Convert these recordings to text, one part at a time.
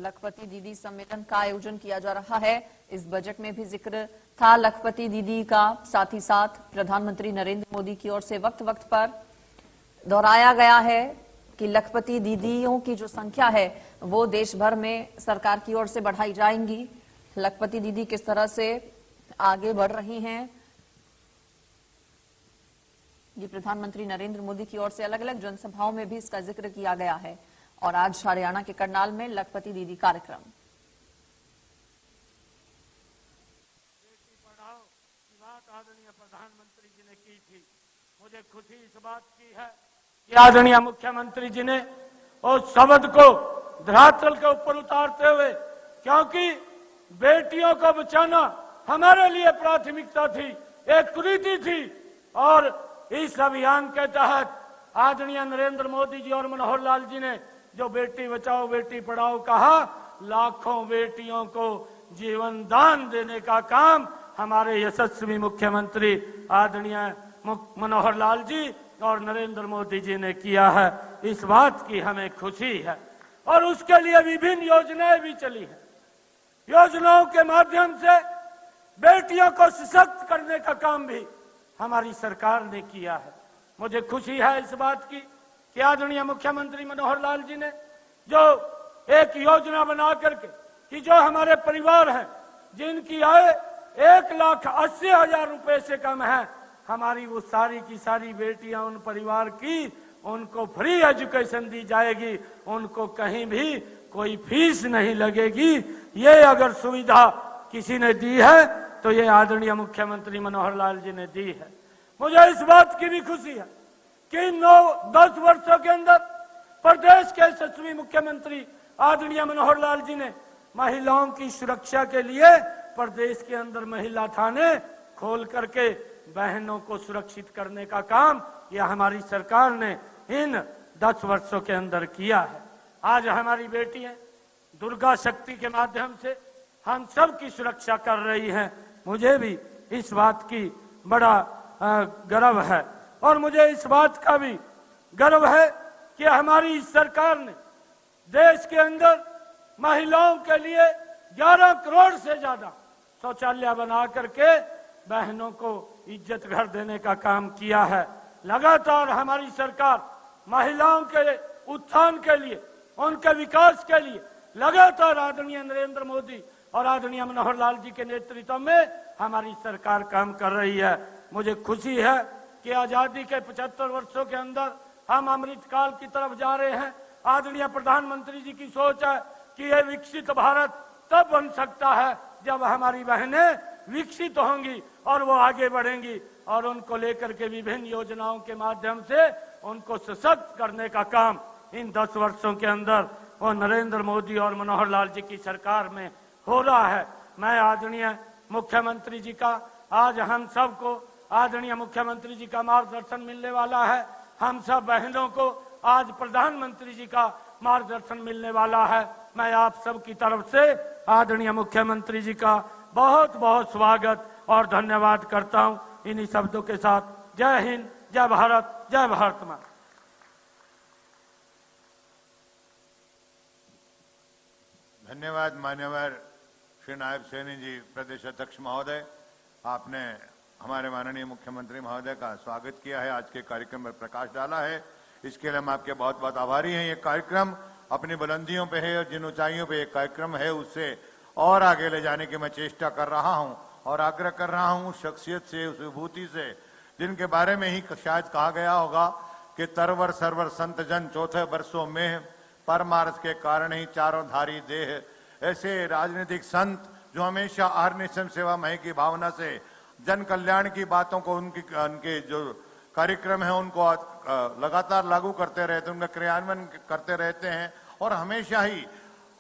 लखपति दीदी सम्मेलन का आयोजन किया जा रहा है। इस बजट में भी जिक्र था लखपति दीदी का। साथ ही साथ प्रधानमंत्री नरेंद्र मोदी की ओर से वक्त वक्त पर दोहराया गया है कि लखपति दीदियों की जो संख्या है वो देश भर में सरकार की ओर से बढ़ाई जाएंगी। लखपति दीदी किस तरह से आगे बढ़ रही हैं, ये प्रधानमंत्री नरेंद्र मोदी की ओर से अलग अलग जनसभाओं में भी इसका जिक्र किया गया है। और आज हरियाणा के करनाल में लखपति दीदी कार्यक्रम। बेटी पढ़ाओ की बात आदरणीय प्रधानमंत्री जी ने की थी। मुझे खुशी इस बात की है कि आदरणीय मुख्यमंत्री जी ने उस शब्द को धरातल के ऊपर उतारते हुए, क्योंकि बेटियों को बचाना हमारे लिए प्राथमिकता थी, एक कुरीति थी, और इस अभियान के तहत आदरणीय नरेंद्र मोदी जी और मनोहर लाल जी ने जो बेटी बचाओ बेटी पढ़ाओ कहा, लाखों बेटियों को जीवन दान देने का काम हमारे यशस्वी मुख्यमंत्री आदरणीय मनोहर लाल जी और नरेंद्र मोदी जी ने किया है। इस बात की हमें खुशी है और उसके लिए विभिन्न योजनाएं भी चली हैं। योजनाओं के माध्यम से बेटियों को सशक्त करने का काम भी हमारी सरकार ने किया है। मुझे खुशी है इस बात की कि आदरणीय मुख्यमंत्री मनोहर लाल जी ने जो एक योजना बना करके कि जो हमारे परिवार हैं जिनकी आय 1,80,000 रुपए से कम है, हमारी वो सारी की सारी बेटियां उन परिवार की, उनको फ्री एजुकेशन दी जाएगी, उनको कहीं भी कोई फीस नहीं लगेगी। ये अगर सुविधा किसी ने दी है तो ये आदरणीय मुख्यमंत्री मनोहर लाल जी ने दी है। मुझे इस बात की भी खुशी है कि 9-10 वर्षों के अंदर प्रदेश के यशस्वी मुख्यमंत्री आदरणीय मनोहर लाल जी ने महिलाओं की सुरक्षा के लिए प्रदेश के अंदर महिला थाने खोल करके बहनों को सुरक्षित करने का काम यह हमारी सरकार ने इन 10 वर्षों के अंदर किया है। आज हमारी बेटियां दुर्गा शक्ति के माध्यम से हम सब की सुरक्षा कर रही हैं। मुझे भी इस बात की बड़ा गर्व है और मुझे इस बात का भी गर्व है कि हमारी इस सरकार ने देश के अंदर महिलाओं के लिए 11 करोड़ से ज्यादा शौचालय बना करके बहनों को इज्जत घर देने का काम किया है। लगातार हमारी सरकार महिलाओं के उत्थान के लिए, उनके विकास के लिए लगातार आदरणीय नरेंद्र मोदी और आदरणीय मनोहर लाल जी के नेतृत्व में हमारी सरकार काम कर रही है। मुझे खुशी है कि आजादी के 75 वर्षों के अंदर हम अमृत काल की तरफ जा रहे हैं। आदरणीय प्रधानमंत्री जी की सोच है कि यह विकसित भारत तब बन सकता है जब हमारी बहनें विकसित होंगी और वो आगे बढ़ेंगी, और उनको लेकर के विभिन्न योजनाओं के माध्यम से उनको सशक्त करने का काम इन 10 वर्षों के अंदर वो नरेंद्र मोदी और मनोहर लाल जी की सरकार में हो रहा है। मैं आदरणीय मुख्यमंत्री जी का, आज हम सबको आदरणीय मुख्यमंत्री जी का मार्गदर्शन मिलने वाला है। हम सब बहनों को आज प्रधानमंत्री जी का मार्गदर्शन मिलने वाला है। मैं आप सब की तरफ से आदरणीय मुख्यमंत्री जी का बहुत बहुत स्वागत और धन्यवाद करता हूं। इन्हीं शब्दों के साथ जय हिंद, जय भारत, जय भारत मां। धन्यवाद मान्यवर श्री नायब सैनी जी, प्रदेश अध्यक्ष महोदय। आपने हमारे माननीय मुख्यमंत्री महोदय का स्वागत किया है, आज के कार्यक्रम पर प्रकाश डाला है, इसके लिए हम आपके बहुत बहुत आभारी हैं। ये कार्यक्रम अपनी बुलंदियों पे है और जिन ऊंचाइयों पे ये कार्यक्रम है उससे और आगे ले जाने की मैं चेष्टा कर रहा हूं और आग्रह कर रहा हूं शख्सियत से, उस विभूति से जिनके बारे में ही शायद कहा गया होगा कि तरवर सरवर संत जन चौथे बरसों में परमार्थ के कारण ही चारों धारी देह। ऐसे राजनीतिक संत जो हमेशा अहर्निशम सेवा मय की भावना से जन कल्याण की बातों को, उनके जो कार्यक्रम है उनको लगातार लागू करते रहते हैं, उनका क्रियान्वयन करते रहते हैं और हमेशा ही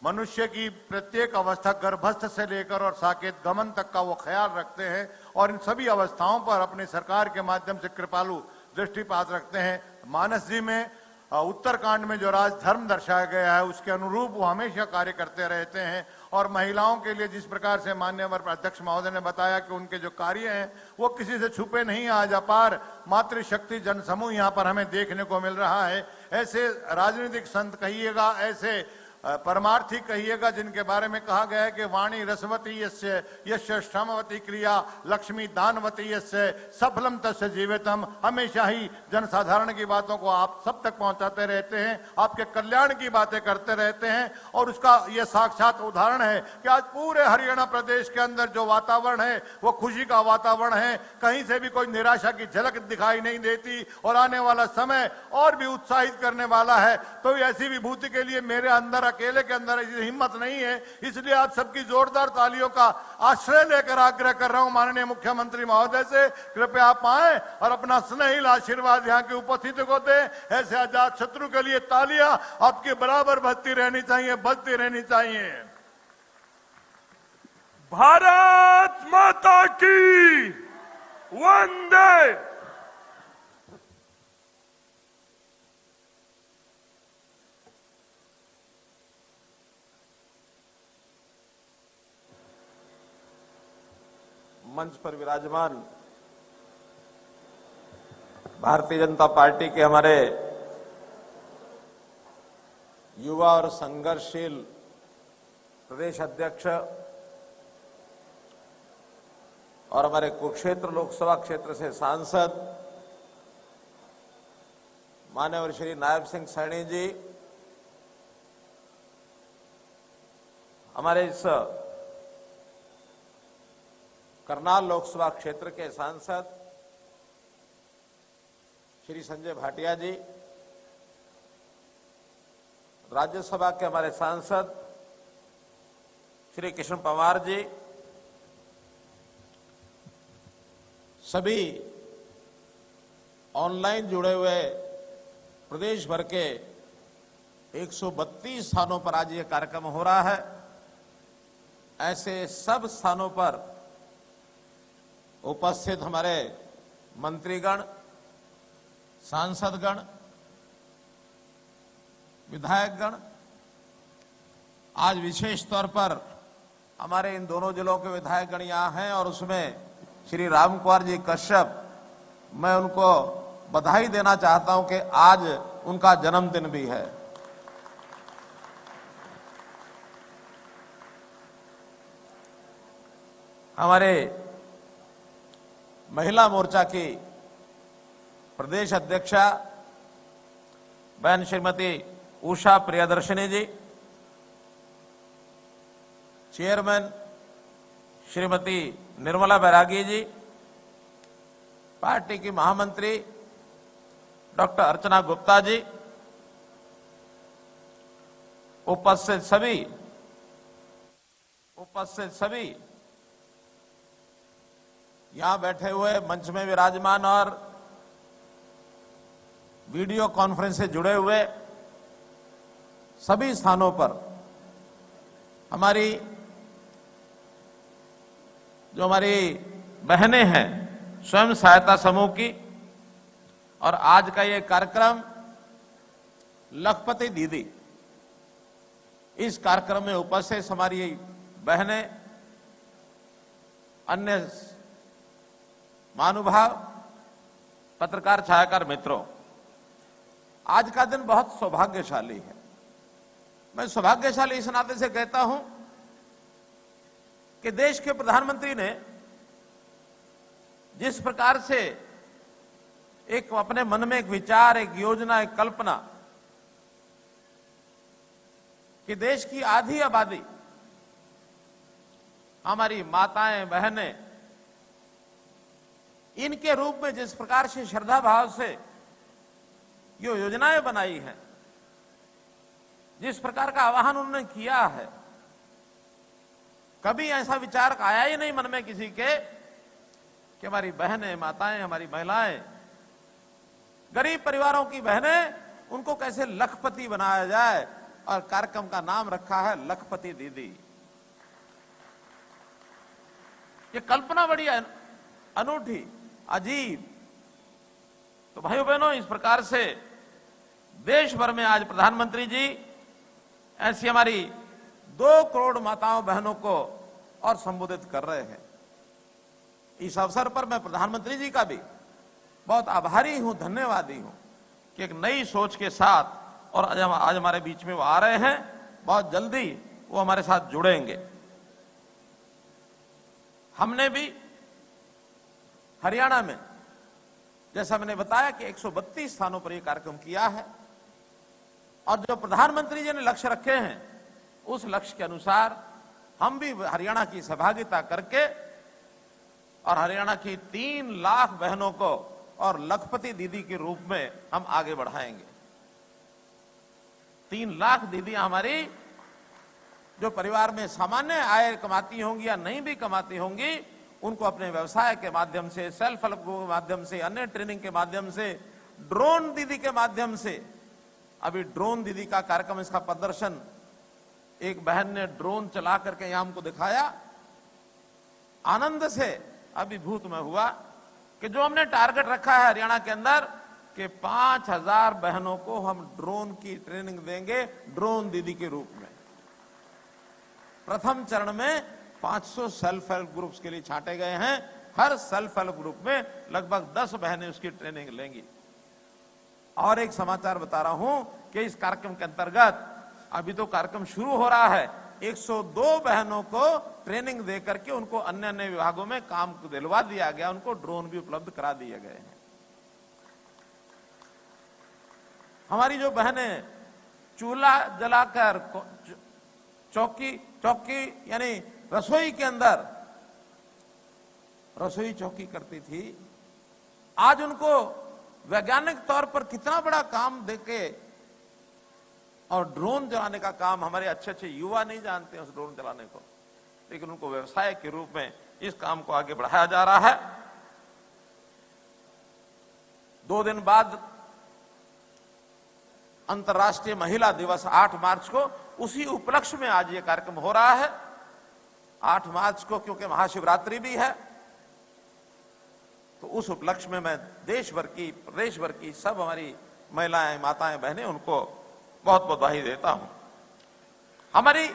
मनुष्य की प्रत्येक अवस्था गर्भस्थ से लेकर और साकेत गमन तक का वो ख्याल रखते हैं और इन सभी अवस्थाओं पर अपनी सरकार के माध्यम से कृपालु दृष्टिपात रखते हैं। मानस जी में उत्तरकांड में जो राजधर्म दर्शाया गया है उसके अनुरूप वो हमेशा कार्य करते रहते हैं और महिलाओं के लिए जिस प्रकार से माननीय अध्यक्ष महोदय ने बताया कि उनके जो कार्य हैं वो किसी से छुपे नहीं, आज अपार मातृशक्ति जनसमूह यहाँ पर हमें देखने को मिल रहा है। ऐसे राजनीतिक संत कहिएगा, ऐसे परमार्थी कहिएगा, जिनके बारे में कहा गया है कि वाणी रसवती यस्य यस्य श्रमवती क्रिया लक्ष्मी दानवती यस्य सफलम तस्य जीवितम। हमेशा ही जनसाधारण की बातों को आप सब तक पहुंचाते रहते हैं, आपके कल्याण की बातें करते रहते हैं, और उसका यह साक्षात उदाहरण है कि आज पूरे हरियाणा प्रदेश के अंदर जो वातावरण है वो खुशी का वातावरण है। कहीं से भी कोई निराशा की झलक दिखाई नहीं देती, और आने वाला समय और भी उत्साहित करने वाला है। तो ऐसी विभूति के लिए मेरे अंदर, अकेले के अंदर ऐसी हिम्मत नहीं है, इसलिए आप सबकी जोरदार तालियों का आश्रय लेकर आग्रह कर रहा हूं माननीय मुख्यमंत्री महोदय से, कृपया आप आए और अपना स्नेहिल आशीर्वाद यहाँ की उपस्थिति को दें। ऐसे अजात शत्रु के लिए तालियां आपके बराबर बजती रहनी चाहिए, बजती रहनी चाहिए। भारत माता की वंदे। मंच पर विराजमान भारतीय जनता पार्टी के हमारे युवा और संघर्षशील प्रदेश अध्यक्ष और हमारे कुरुक्षेत्र लोकसभा क्षेत्र से सांसद माननीय श्री नायब सिंह सैनी जी, हमारे इस करनाल लोकसभा क्षेत्र के सांसद श्री संजय भाटिया जी, राज्यसभा के हमारे सांसद श्री कृष्ण पवार जी, सभी ऑनलाइन जुड़े हुए प्रदेश भर के 132 स्थानों पर आज ये कार्यक्रम हो रहा है। ऐसे सब स्थानों पर उपस्थित हमारे मंत्रीगण, सांसदगण, विधायकगण, आज विशेष तौर पर हमारे इन दोनों जिलों के विधायकगण यहाँ हैं, और उसमें श्री राम कुमार जी कश्यप, मैं उनको बधाई देना चाहता हूं कि आज उनका जन्मदिन भी है। हमारे महिला मोर्चा की प्रदेश अध्यक्षा बहन श्रीमती उषा प्रियदर्शनी जी, चेयरमैन श्रीमती निर्मला बैरागी जी, पार्टी की महामंत्री डॉक्टर अर्चना गुप्ता जी, उपस्थित सभी यहां बैठे हुए, मंच में विराजमान और वीडियो कॉन्फ्रेंस से जुड़े हुए सभी स्थानों पर हमारी बहनें हैं स्वयं सहायता समूह की, और आज का ये कार्यक्रम लखपति दीदी, इस कार्यक्रम में उपस्थित हमारी बहनें, अन्य महानुभाव, पत्रकार छायाकार मित्रों, आज का दिन बहुत सौभाग्यशाली है। मैं सौभाग्यशाली इस नाते से कहता हूं कि देश के प्रधानमंत्री ने जिस प्रकार से एक अपने मन में एक विचार, एक योजना, एक कल्पना कि देश की आधी आबादी हमारी माताएं, बहनें, इनके रूप में जिस प्रकार से श्रद्धा भाव से ये योजनाएं बनाई हैं, जिस प्रकार का आह्वान उन्होंने किया है, कभी ऐसा विचार आया ही नहीं मन में किसी के कि हमारी बहनें, माताएं, हमारी महिलाएं, गरीब परिवारों की बहनें, उनको कैसे लखपति बनाया जाए, और कार्यक्रम का नाम रखा है लखपति दीदी। ये कल्पना बड़ी अनूठी, अजीब। तो भाइयों बहनों, इस प्रकार से देश भर में आज प्रधानमंत्री जी ऐसी हमारी 2 करोड़ माताओं बहनों को और संबोधित कर रहे हैं। इस अवसर पर मैं प्रधानमंत्री जी का भी बहुत आभारी हूं, धन्यवादी हूं कि एक नई सोच के साथ और आज हमारे बीच में वो आ रहे हैं, बहुत जल्दी वो हमारे साथ जुड़ेंगे। हमने भी हरियाणा में, जैसा मैंने बताया कि 132 स्थानों पर यह कार्यक्रम किया है, और जो प्रधानमंत्री जी ने लक्ष्य रखे हैं उस लक्ष्य के अनुसार हम भी हरियाणा की सहभागिता करके और हरियाणा की 3 लाख बहनों को और लखपति दीदी के रूप में हम आगे बढ़ाएंगे। 3 लाख दीदियां हमारी जो परिवार में सामान्य आय कमाती होंगी या नहीं भी कमाती होंगी, उनको अपने व्यवसाय के माध्यम से, सेल्फ हेल्प ग्रुप के माध्यम से, अन्य ट्रेनिंग के माध्यम से, ड्रोन दीदी के माध्यम से, अभी ड्रोन दीदी का कार्यक्रम, इसका प्रदर्शन एक बहन ने ड्रोन चला करके यहां हमको दिखाया, आनंद से अभिभूत में हुआ कि जो हमने टारगेट रखा है हरियाणा के अंदर कि 5000 बहनों को हम ड्रोन की ट्रेनिंग देंगे, ड्रोन दीदी के रूप में। प्रथम चरण में 500 सेल्फ हेल्प ग्रुप्स के लिए छांटे गए हैं। हर सेल्फ हेल्प ग्रुप में लगभग 10 बहनें उसकी ट्रेनिंग लेंगी। और एक समाचार बता रहा हूं कि इस कार्यक्रम के अंतर्गत अभी तो कार्यक्रम शुरू हो रहा है, 102 बहनों को ट्रेनिंग दे करके उनको अन्य अन्य विभागों में काम दिलवा दिया गया, उनको ड्रोन भी उपलब्ध करा दिए गए हैं। हमारी जो बहनें चूल्हा जलाकर चौकी यानी रसोई के अंदर रसोई चौकी करती थी, आज उनको वैज्ञानिक तौर पर कितना बड़ा काम देके और ड्रोन चलाने का काम, हमारे अच्छे अच्छे युवा नहीं जानते हैं उस ड्रोन चलाने को, लेकिन उनको व्यवसाय के रूप में इस काम को आगे बढ़ाया जा रहा है। 2 दिन बाद अंतर्राष्ट्रीय महिला दिवस 8 मार्च को, उसी उपलक्ष्य में आज ये कार्यक्रम हो रहा है। 8 मार्च को क्योंकि महाशिवरात्रि भी है, तो उस उपलक्ष्य में मैं देश भर की, प्रदेश भर की सब हमारी महिलाएं, माताएं, बहनें, उनको बहुत बहुत बधाई देता हूं। हमारी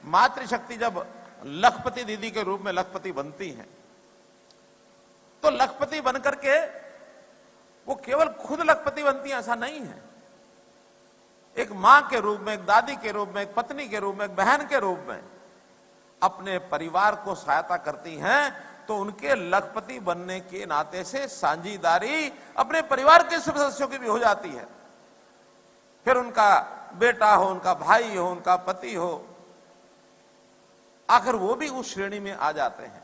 मातृशक्ति जब लखपति दीदी के रूप में लखपति बनती हैं, तो लखपति बनकर के वो केवल खुद लखपति बनती हैं ऐसा नहीं है। एक मां के रूप में, एक दादी के रूप में, एक पत्नी के रूप में, एक बहन के रूप में अपने परिवार को सहायता करती हैं, तो उनके लखपति बनने के नाते से साझीदारी अपने परिवार के सदस्यों की भी हो जाती है। फिर उनका बेटा हो, उनका भाई हो, उनका पति हो, आखिर वो भी उस श्रेणी में आ जाते हैं।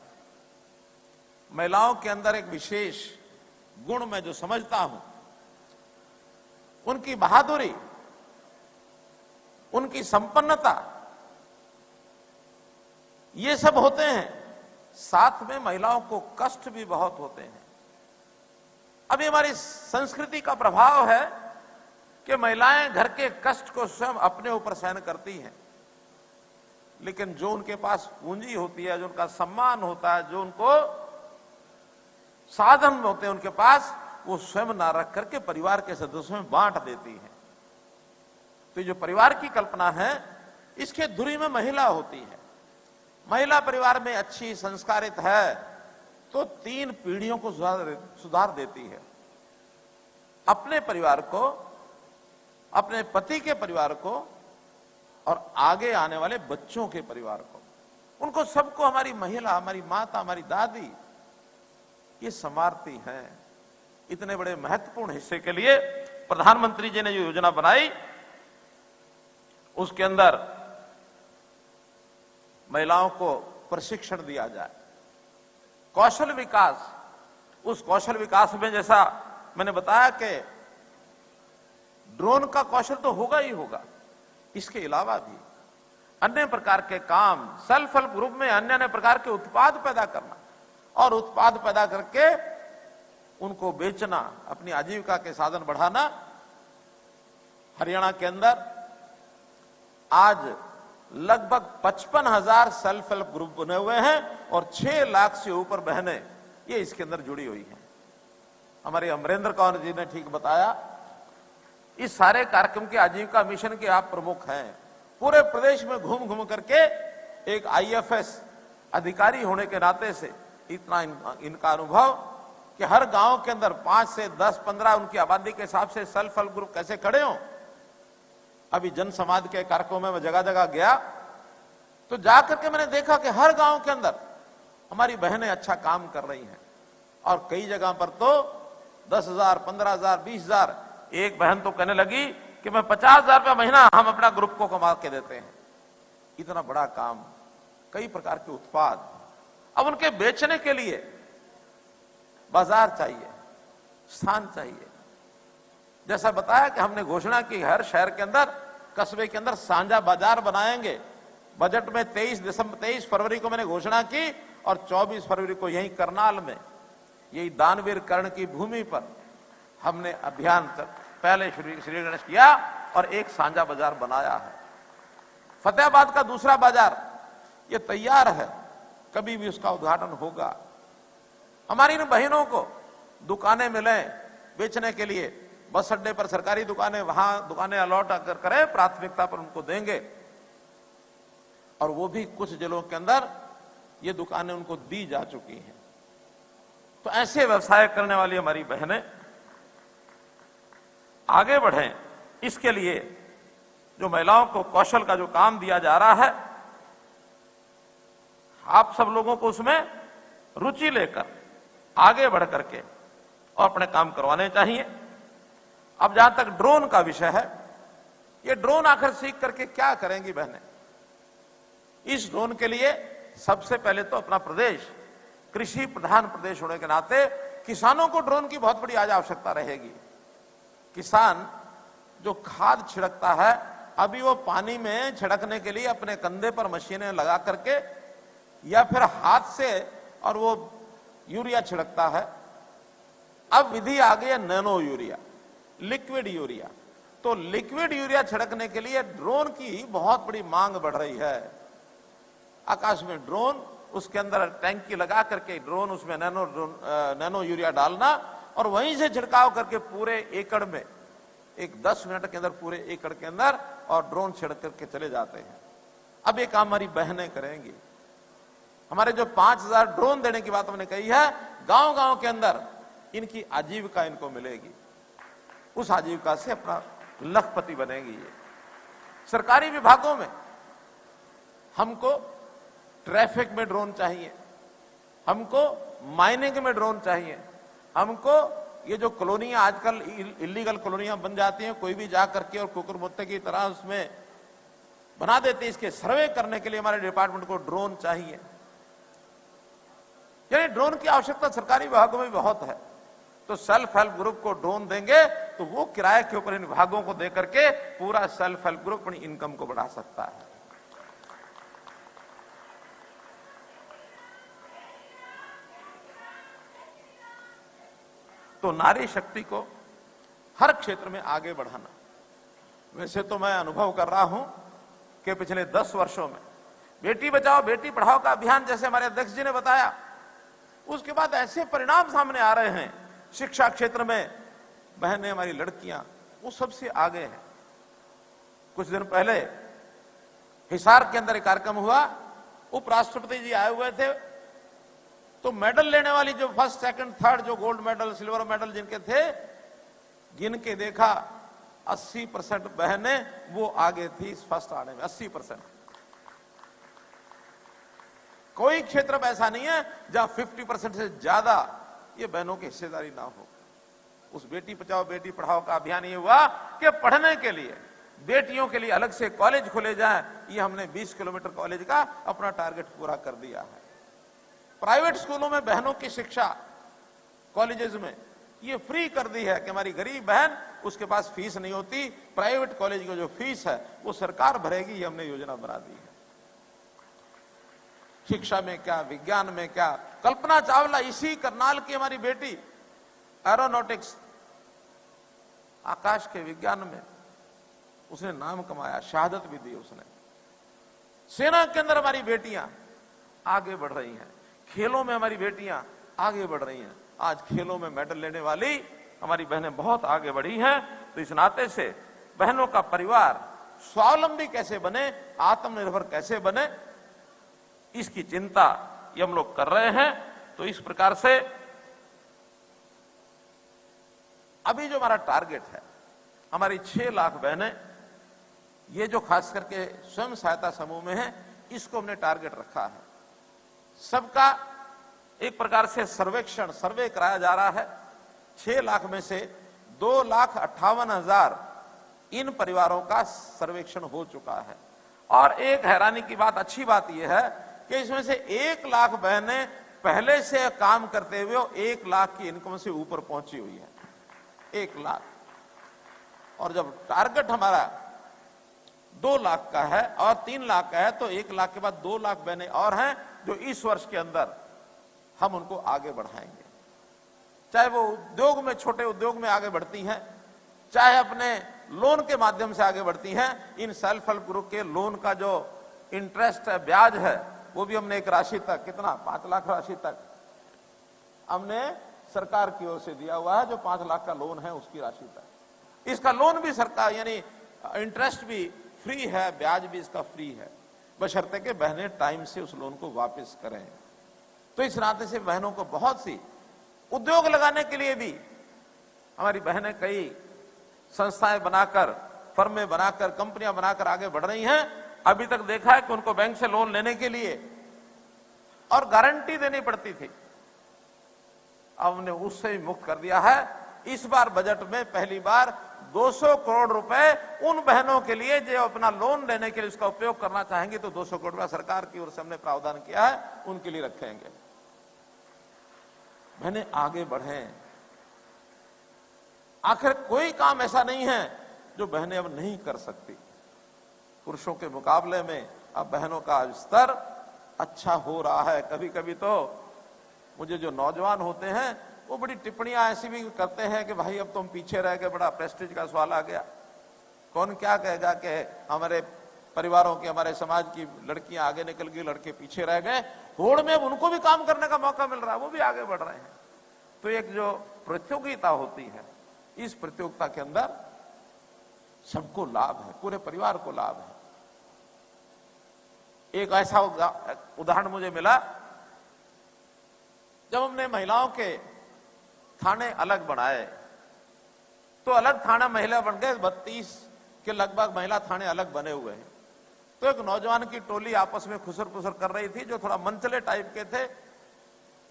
महिलाओं के अंदर एक विशेष गुण मैं जो समझता हूं, उनकी बहादुरी, उनकी संपन्नता, ये सब होते हैं। साथ में महिलाओं को कष्ट भी बहुत होते हैं। अभी हमारी संस्कृति का प्रभाव है कि महिलाएं घर के कष्ट को स्वयं अपने ऊपर सहन करती हैं, लेकिन जो उनके पास पूंजी होती है, जो उनका सम्मान होता है, जो उनको साधन होते हैं उनके पास, वो स्वयं ना रख करके परिवार के सदस्यों में बांट देती हैं। तो जो परिवार की कल्पना है, इसके धुरी में महिला होती है। महिला परिवार में अच्छी संस्कारित है तो 3 पीढ़ियों को सुधार देती है। अपने परिवार को, अपने पति के परिवार को और आगे आने वाले बच्चों के परिवार को, उनको सबको हमारी महिला, हमारी माता, हमारी दादी ये संवारती हैं। इतने बड़े महत्वपूर्ण हिस्से के लिए प्रधानमंत्री जी ने जो योजना बनाई, उसके अंदर महिलाओं को प्रशिक्षण दिया जाए, कौशल विकास। उस कौशल विकास में जैसा मैंने बताया कि ड्रोन का कौशल तो होगा ही होगा, इसके अलावा भी अन्य प्रकार के काम, सेल्फ हेल्प ग्रुप में अन्य अन्य प्रकार के उत्पाद पैदा करना और उत्पाद पैदा करके उनको बेचना, अपनी आजीविका के साधन बढ़ाना। हरियाणा के अंदर आज लगभग 55,000 सेल्फ हेल्प ग्रुप बने हुए हैं और 6 लाख से ऊपर बहनें ये इसके अंदर जुड़ी हुई हैं। हमारे अमरेंद्र कौर जी ने ठीक बताया, इस सारे कार्यक्रम के आजीविका मिशन के आप प्रमुख हैं। पूरे प्रदेश में घूम घूम करके एक IFS अधिकारी होने के नाते से इतना इनका अनुभव कि हर गांव के अंदर 5 से 10, 15 उनकी आबादी के हिसाब से सेल्फ हेल्प ग्रुप कैसे खड़े हों, अभी जन समाज के कार्यक्रमों में मैं जगह जगह गया तो जाकर के मैंने देखा कि हर गांव के अंदर हमारी बहनें अच्छा काम कर रही हैं और कई जगह पर तो 10,000, 15,000, 20,000। एक बहन तो कहने लगी कि मैं 50,000 रुपया महीना हम अपना ग्रुप को कमा के देते हैं। इतना बड़ा काम, कई प्रकार के उत्पाद। अब उनके बेचने के लिए बाजार चाहिए, स्थान चाहिए। जैसा बताया कि हमने घोषणा की हर शहर के अंदर, कस्बे के अंदर साझा बाजार बनाएंगे। बजट में 23 फरवरी को मैंने घोषणा की और 24 फरवरी को यही करनाल में, यही दानवीर कर्ण की भूमि पर हमने अभियान पहले श्री गणेश किया और एक साझा बाजार बनाया है। फतेहाबाद का दूसरा बाजार ये तैयार है, कभी भी उसका उद्घाटन होगा। हमारी इन बहनों को दुकानें मिले बेचने के लिए, बस अड्डे पर सरकारी दुकानें, वहां दुकानें अलॉट अगर करें, प्राथमिकता पर उनको देंगे। और वो भी कुछ जिलों के अंदर ये दुकानें उनको दी जा चुकी हैं। तो ऐसे व्यवसाय करने वाली हमारी बहनें आगे बढ़ें, इसके लिए जो महिलाओं को कौशल का जो काम दिया जा रहा है, आप सब लोगों को उसमें रुचि लेकर आगे बढ़ करके और अपने काम करवाने चाहिए। अब जहां तक ड्रोन का विषय है, ये ड्रोन आखिर सीख करके क्या करेंगी बहनें? इस ड्रोन के लिए सबसे पहले तो अपना प्रदेश कृषि प्रधान प्रदेश होने के नाते किसानों को ड्रोन की बहुत बड़ी आज आवश्यकता रहेगी। किसान जो खाद छिड़कता है, अभी वो पानी में छिड़कने के लिए अपने कंधे पर मशीनें लगा करके या फिर हाथ से और वो यूरिया छिड़कता है। अब विधि आ गई है नैनो यूरिया, लिक्विड यूरिया। तो लिक्विड यूरिया छिड़कने के लिए ड्रोन की बहुत बड़ी मांग बढ़ रही है। आकाश में ड्रोन, उसके अंदर टैंकी लगा करके ड्रोन, उसमें नैनो यूरिया डालना और वहीं से छिड़काव करके पूरे एकड़ में, एक 10 मिनट के अंदर पूरे एकड़ के अंदर और ड्रोन छिड़क करके चले जाते हैं। अब ये काम हमारी बहनें करेंगी। हमारे जो 5,000 ड्रोन देने की बात हमने कही है, गांव गांव के अंदर इनकी आजीविका इनको मिलेगी। उस आजीविका से अपना लखपति बनेगी। ये सरकारी विभागों में हमको ट्रैफिक में ड्रोन चाहिए, हमको माइनिंग में ड्रोन चाहिए, हमको ये जो कॉलोनियां आजकल इलीगल कॉलोनियां बन जाती हैं, कोई भी जा करके और कुकुरमुत्ते की तरह उसमें बना देते हैं, इसके सर्वे करने के लिए हमारे डिपार्टमेंट को ड्रोन चाहिए। यानी ड्रोन की आवश्यकता सरकारी विभागों में बहुत है। तो सेल्फ हेल्प ग्रुप को ड्रोन देंगे तो वो किराए के ऊपर इन विभागों को देकर के पूरा सेल्फ हेल्प ग्रुप अपनी इनकम को बढ़ा सकता है। तो नारी शक्ति को हर क्षेत्र में आगे बढ़ाना। वैसे तो मैं अनुभव कर रहा हूं कि पिछले 10 वर्षों में बेटी बचाओ बेटी पढ़ाओ का अभियान, जैसे हमारे अध्यक्ष जी ने बताया, उसके बाद ऐसे परिणाम सामने आ रहे हैं। शिक्षा क्षेत्र में बहनें, हमारी लड़कियां, वो सबसे आगे हैं। कुछ दिन पहले हिसार के अंदर एक कार्यक्रम हुआ, उपराष्ट्रपति जी आए हुए थे। तो मेडल लेने वाली जो फर्स्ट, सेकंड, थर्ड, जो गोल्ड मेडल, सिल्वर मेडल जिनके थे, गिन के देखा 80% बहनें वो आगे थी फर्स्ट आने में। 80%। कोई क्षेत्र में ऐसा नहीं है जहां 50% से ज्यादा ये बहनों की हिस्सेदारी ना हो। उस बेटी बचाओ बेटी पढ़ाओ का अभियान ये हुआ कि पढ़ने के लिए बेटियों के लिए अलग से कॉलेज खोले जाएं। ये हमने 20 किलोमीटर कॉलेज का अपना टारगेट पूरा कर दिया है। प्राइवेट स्कूलों में बहनों की शिक्षा, कॉलेजेस में ये फ्री कर दी है कि हमारी गरीब बहन, उसके पास फीस नहीं होती, प्राइवेट कॉलेज की जो फीस है वो सरकार भरेगी। ये हमने योजना बना दी है। शिक्षा में क्या, विज्ञान में क्या, कल्पना चावला, इसी करनाल की हमारी बेटी, एरोनॉटिक्स, आकाश के विज्ञान में उसने नाम कमाया, शहादत भी दी उसने। सेना के अंदर हमारी बेटियां आगे बढ़ रही हैं, खेलों में हमारी बेटियां आगे बढ़ रही हैं। आज खेलों में मेडल लेने वाली हमारी बहनें बहुत आगे बढ़ी हैं। तो इस नाते से बहनों का परिवार स्वावलंबी कैसे बने, आत्मनिर्भर कैसे बने, इसकी चिंता ये हम लोग कर रहे हैं। तो इस प्रकार से अभी जो हमारा टारगेट है, हमारी 6 लाख बहनें ये जो खास करके स्वयं सहायता समूह में है, इसको हमने टारगेट रखा है। सबका एक प्रकार से सर्वे कराया जा रहा है। 6 लाख में से 2,58,000 इन परिवारों का सर्वेक्षण हो चुका है। और एक हैरानी की बात, अच्छी बात यह है कि इसमें से 1 लाख बहनें पहले से काम करते हुए 1 लाख की इनकम से ऊपर पहुंची हुई है। 1 लाख। और जब टारगेट हमारा 2 लाख का है और 3 लाख का है, तो 1 लाख के बाद 2 लाख बहनें और हैं जो इस वर्ष के अंदर हम उनको आगे बढ़ाएंगे। चाहे वो उद्योग में, छोटे उद्योग में आगे बढ़ती हैं, चाहे अपने लोन के माध्यम से आगे बढ़ती हैं। इन सेल्फ हेल्प ग्रुप के लोन का जो इंटरेस्ट है, ब्याज है, वो भी हमने एक राशि तक, कितना, 5 लाख राशि तक हमने सरकार की ओर से दिया हुआ है। जो 5 लाख का लोन है उसकी राशि तक। इसका लोन भी सरकार, यानी इंटरेस्ट भी फ्री है, ब्याज भी इसका फ्री है, बशर्ते कि बहनें टाइम से उस लोन को वापस करें। तो इस नाते से बहनों को बहुत सी उद्योग लगाने के लिए भी हमारी बहनें कई संस्थाएं बनाकर, फर्में बनाकर, कंपनियां बनाकर आगे बढ़ रही हैं। अभी तक देखा है कि उनको बैंक से लोन लेने के लिए और गारंटी देनी पड़ती थी, अब हमने उससे भी मुक्त कर दिया है। इस बार बजट में पहली बार 200 करोड़ रुपए उन बहनों के लिए जो अपना लोन लेने के लिए उसका उपयोग करना चाहेंगे, तो 200 करोड़ रुपया सरकार की ओर से हमने प्रावधान किया है, उनके लिए रखेंगे। बहनें आगे बढ़ें। आखिर कोई काम ऐसा नहीं है जो बहनें अब नहीं कर सकती। पुरुषों के मुकाबले में अब बहनों का स्तर अच्छा हो रहा है। कभी कभी तो मुझे जो नौजवान होते हैं वो बड़ी टिप्पणियां ऐसी भी करते हैं कि भाई अब तुम पीछे रह गए, बड़ा प्रेस्टीज का सवाल आ गया। कौन क्या कहेगा कि हमारे परिवारों की, हमारे समाज की लड़कियां आगे निकल गई, लड़के पीछे रह गए। होड़ में अब उनको भी काम करने का मौका मिल रहा है, वो भी आगे बढ़ रहे हैं। तो एक जो प्रतियोगिता होती है, इस प्रतियोगिता के अंदर सबको लाभ है, पूरे परिवार को लाभ है। एक ऐसा उदाहरण मुझे मिला, जब हमने महिलाओं के थाने अलग बनाए, तो अलग थाना महिला बन गए, 32 के लगभग महिला थाने अलग बने हुए हैं। तो एक नौजवान की टोली आपस में खुसर पुसर कर रही थी, जो थोड़ा मनचले टाइप के थे।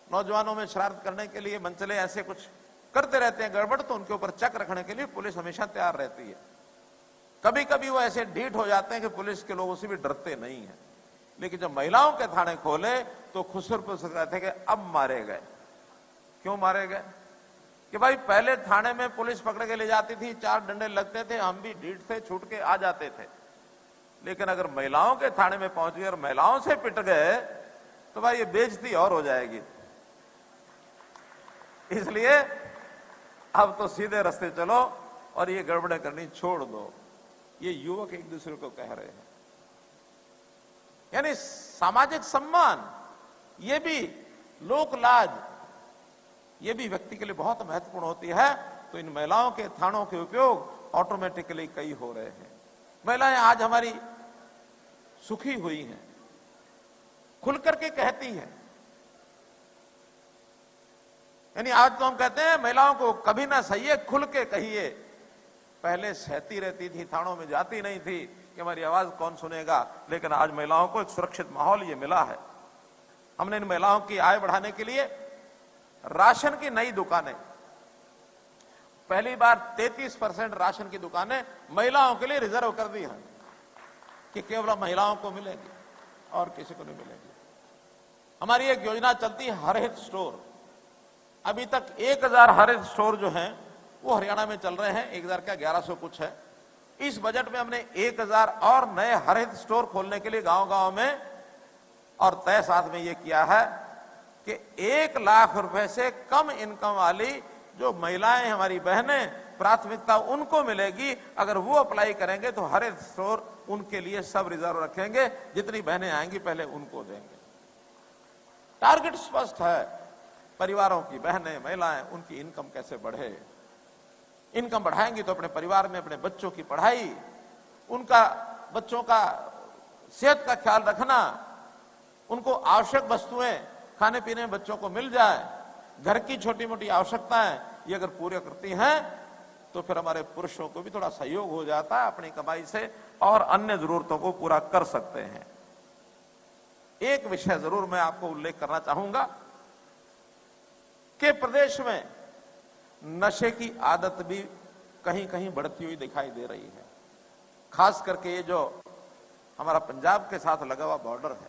नौजवानों में शरारत करने के लिए मनचले ऐसे कुछ करते रहते हैं गड़बड़, तो उनके ऊपर चेक रखने के लिए पुलिस हमेशा तैयार रहती है। कभी कभी वो ऐसे ढीठ हो जाते हैं कि पुलिस के लोगों से भी डरते नहीं है। लेकिन जब महिलाओं के थाने खोले तो खुसर पुसर कहते कि अब मारे गए। क्यों मारे गए? कि भाई पहले थाने में पुलिस पकड़ के ले जाती थी, 4 डंडे लगते थे, हम भी ढीठ से छूट के आ जाते थे। लेकिन अगर महिलाओं के थाने में पहुंच गए और महिलाओं से पिट गए तो भाई ये बेइज्जती और हो जाएगी। इसलिए अब तो सीधे रास्ते चलो और ये गड़बड़ें करनी छोड़ दो। ये युवक एक दूसरे को कह रहे हैं। यानी सामाजिक सम्मान, ये भी लोक लाज, ये भी व्यक्ति के लिए बहुत महत्वपूर्ण होती है। तो इन महिलाओं के थानों के उपयोग ऑटोमेटिकली कई हो रहे हैं। महिलाएं आज हमारी सुखी हुई हैं, खुल करके कहती हैं। यानी आज तो हम कहते हैं महिलाओं को कभी ना सहिए, खुल के कहिए। पहले सहती रहती थी, थानों में जाती नहीं थी कि हमारी आवाज कौन सुनेगा। लेकिन आज महिलाओं को एक सुरक्षित माहौल ये मिला है। हमने इन महिलाओं की आय बढ़ाने के लिए राशन की नई दुकानें, पहली बार 33% राशन की दुकानें महिलाओं के लिए रिजर्व कर दी हैं कि केवल महिलाओं को मिलेगी और किसी को नहीं मिलेगी। हमारी एक योजना चलती है हरहित स्टोर। अभी तक 1000 हरहित स्टोर जो हैं वो हरियाणा में चल रहे हैं, 1000 क्या 1100 कुछ है। इस बजट में हमने 1000 और नए हरहित स्टोर खोलने के लिए गांव-गांव में, और तय साथ में ये किया है कि 1 लाख रुपए से कम इनकम वाली जो महिलाएं, हमारी बहनें, प्राथमिकता उनको मिलेगी। अगर वो अप्लाई करेंगे तो हरहित स्टोर उनके लिए सब रिजर्व रखेंगे। जितनी बहनें आएंगी पहले उनको देंगे। टारगेट स्पष्ट है, परिवारों की बहनें, महिलाएं, उनकी इनकम कैसे बढ़े। इनकम बढ़ाएंगी तो अपने परिवार में अपने बच्चों की पढ़ाई, उनका बच्चों का सेहत का ख्याल रखना, उनको आवश्यक वस्तुएं खाने पीने में बच्चों को मिल जाए, घर की छोटी मोटी आवश्यकताएं ये अगर पूरी करती हैं तो फिर हमारे पुरुषों को भी थोड़ा सहयोग हो जाता है अपनी कमाई से और अन्य जरूरतों को पूरा कर सकते हैं। एक विषय जरूर मैं आपको उल्लेख करना चाहूंगा कि प्रदेश में नशे की आदत भी कहीं कहीं बढ़ती हुई दिखाई दे रही है। खास करके ये जो हमारा पंजाब के साथ लगा हुआ बॉर्डर है,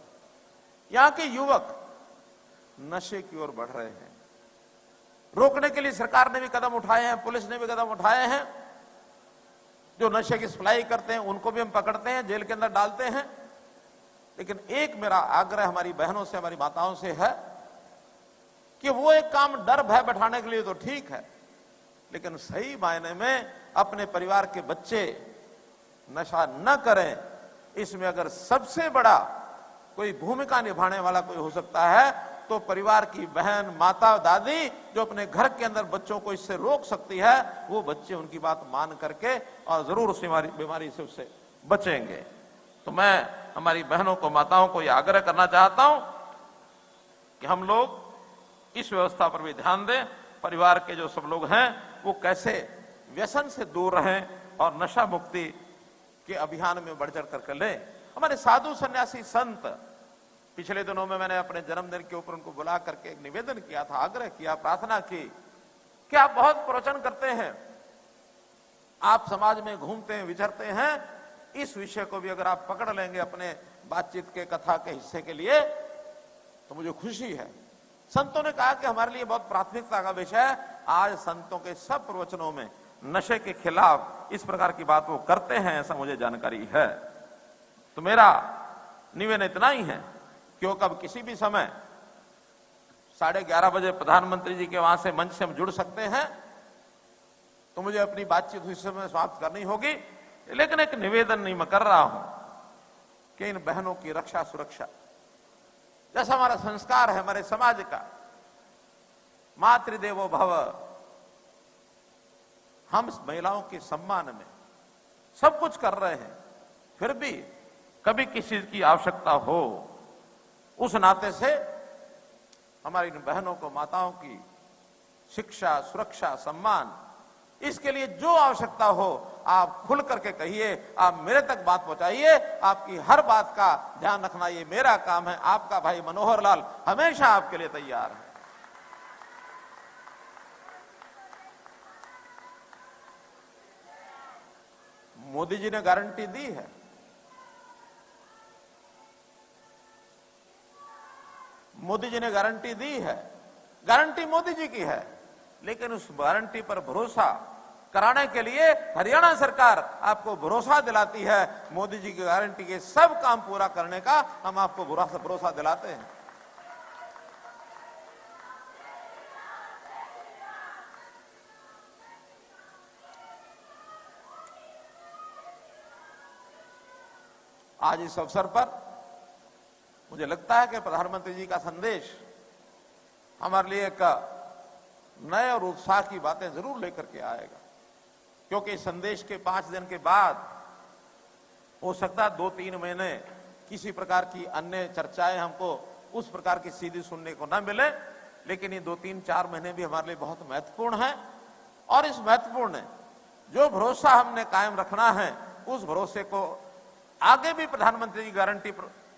यहां के युवक नशे की ओर बढ़ रहे हैं। रोकने के लिए सरकार ने भी कदम उठाए हैं, पुलिस ने भी कदम उठाए हैं। जो नशे की सप्लाई करते हैं उनको भी हम पकड़ते हैं, जेल के अंदर डालते हैं। लेकिन एक मेरा आग्रह हमारी बहनों से, हमारी माताओं से है कि वो एक काम डर भय बैठाने के लिए तो ठीक है, लेकिन सही मायने में अपने परिवार के बच्चे नशा न करें, इसमें अगर सबसे बड़ा कोई भूमिका निभाने वाला कोई हो सकता है तो परिवार की बहन, माता, दादी जो अपने घर के अंदर बच्चों को इससे रोक सकती है, वो बच्चे उनकी बात मान करके और जरूर उस बीमारी से उससे बचेंगे। तो मैं हमारी बहनों को, माताओं को यह आग्रह करना चाहता हूं कि हम लोग इस व्यवस्था पर भी ध्यान दें। परिवार के जो सब लोग हैं वो कैसे व्यसन से दूर रहें और नशा मुक्ति के अभियान में बढ़ चढ़ कर लें। हमारे साधु सन्यासी संत, पिछले दिनों में मैंने अपने जन्मदिन के ऊपर उनको बुला करके एक निवेदन किया था, आग्रह किया, प्रार्थना की कि आप बहुत प्रवचन करते हैं, आप समाज में घूमते हैं, विचरते हैं, इस विषय को भी अगर आप पकड़ लेंगे अपने बातचीत के, कथा के हिस्से के लिए तो मुझे खुशी है। संतों ने कहा कि हमारे लिए बहुत प्राथमिकता का विषय है। आज संतों के सब प्रवचनों में नशे के खिलाफ इस प्रकार की बात वो करते हैं, ऐसा मुझे जानकारी है। तो मेरा निवेदन इतना ही है कि कब किसी भी समय 11:30 बजे प्रधानमंत्री जी के वहां से मंच से हम जुड़ सकते हैं, तो मुझे अपनी बातचीत उस समय समाप्त करनी होगी। लेकिन एक निवेदन नहीं मैं कर रहा हूं कि इन बहनों की रक्षा सुरक्षा, जैसा हमारा संस्कार है हमारे समाज का, मातृदेवो भव, हम महिलाओं के सम्मान में सब कुछ कर रहे हैं, फिर भी कभी किसी की आवश्यकता हो, उस नाते से हमारी बहनों को, माताओं की शिक्षा, सुरक्षा, सम्मान, इसके लिए जो आवश्यकता हो आप खुल करके कहिए, आप मेरे तक बात पहुंचाइए। आपकी हर बात का ध्यान रखना ये मेरा काम है। आपका भाई मनोहर लाल हमेशा आपके लिए तैयार है। मोदी जी ने गारंटी दी है, मोदी जी ने गारंटी दी है, गारंटी मोदी जी की है, लेकिन उस गारंटी पर भरोसा कराने के लिए हरियाणा सरकार आपको भरोसा दिलाती है। मोदी जी की गारंटी के सब काम पूरा करने का हम आपको भरोसा दिलाते हैं। आज इस अवसर पर मुझे लगता है कि प्रधानमंत्री जी का संदेश हमारे लिए एक नए और उत्साह की बातें जरूर लेकर के आएगा, क्योंकि इस संदेश के 5 दिन के बाद हो सकता है 2-3 महीने किसी प्रकार की अन्य चर्चाएं हमको उस प्रकार की सीधी सुनने को ना मिले, लेकिन ये 2-3-4 महीने भी हमारे लिए बहुत महत्वपूर्ण है। और इस महत्वपूर्ण जो भरोसा हमने कायम रखना है, उस भरोसे को आगे भी प्रधानमंत्री की गारंटी,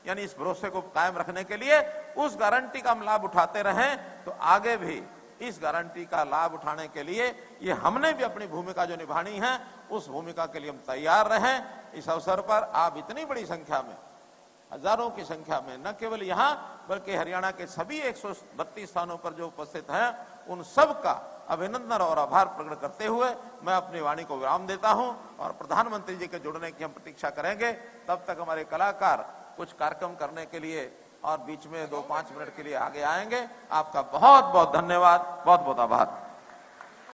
यानी इस भरोसे को कायम रखने के लिए उस गारंटी का हम लाभ उठाते रहें, तो आगे भी इस गारंटी का लाभ उठाने के लिए ये हमने भी अपनी भूमिका जो निभानी है, उस भूमिका के लिए हम तैयार रहें। इस अवसर पर आप इतनी बड़ी संख्या में, हजारों की संख्या में, न केवल यहां बल्कि हरियाणा के सभी 132 स्थानों पर जो उपस्थित हैं, उन सब का अभिनंदन और आभार प्रकट करते हुए मैं अपनी वाणी को विराम देता हूं और प्रधानमंत्री जी के जुड़ने की हम प्रतीक्षा करेंगे। तब तक हमारे कलाकार कुछ कार्यक्रम करने के लिए और बीच में 2-5 मिनट के लिए आगे आएंगे। आपका बहुत बहुत धन्यवाद, बहुत बहुत आभार।